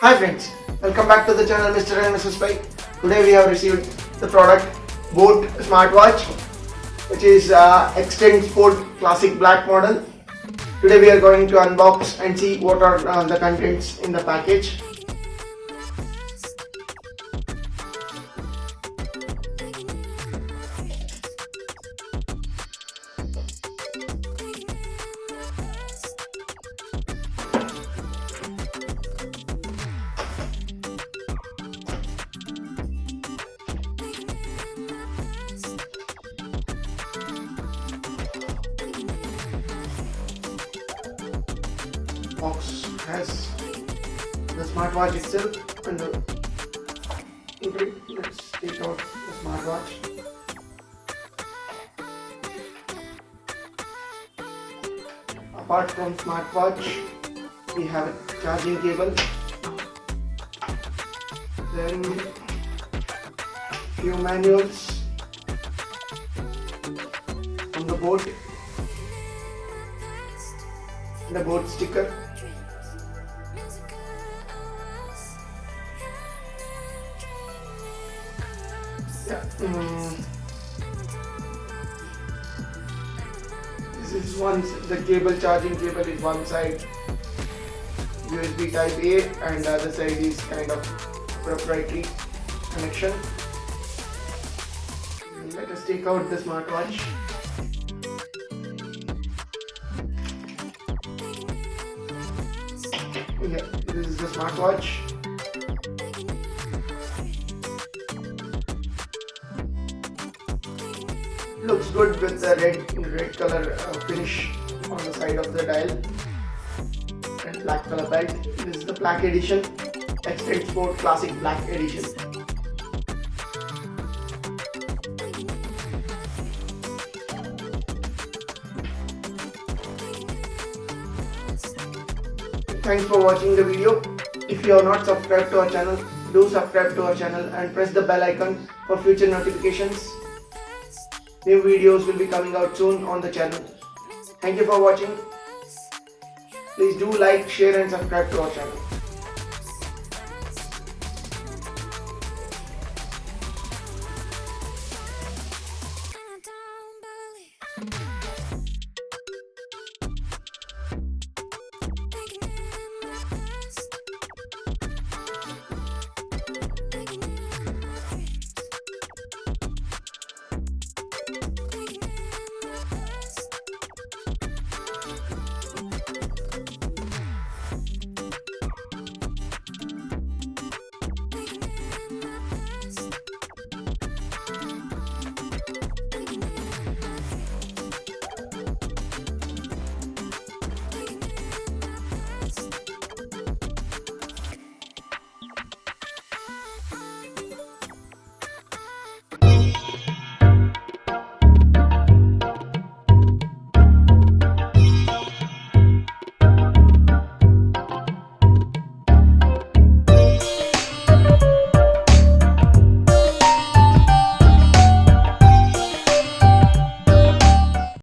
Hi friends, welcome back to the channel Mr. and Mrs. Pai. Today we have received the product Boat smartwatch, which is Xtend Sport Classic Black model. Today we are going to unbox and see what are the contents in the package. Box has the smartwatch itself and let's take out the smartwatch. Apart from smartwatch, we have a charging cable, then few manuals from the boat, the boat sticker, this is the cable, charging cable is one side USB type A and the other side is kind of proprietary connection. Let us take out the smartwatch. Yeah, this is the smartwatch. Looks good with the red color finish on the side of the dial and black color belt. This is the black edition, Xtend Sport Classic Black edition. Thanks for watching the video. If you are not subscribed to our channel, do subscribe to our channel and press the bell icon for future notifications. New videos will be coming out soon on the channel. Thank you for watching. Please do like, share and subscribe to our channel.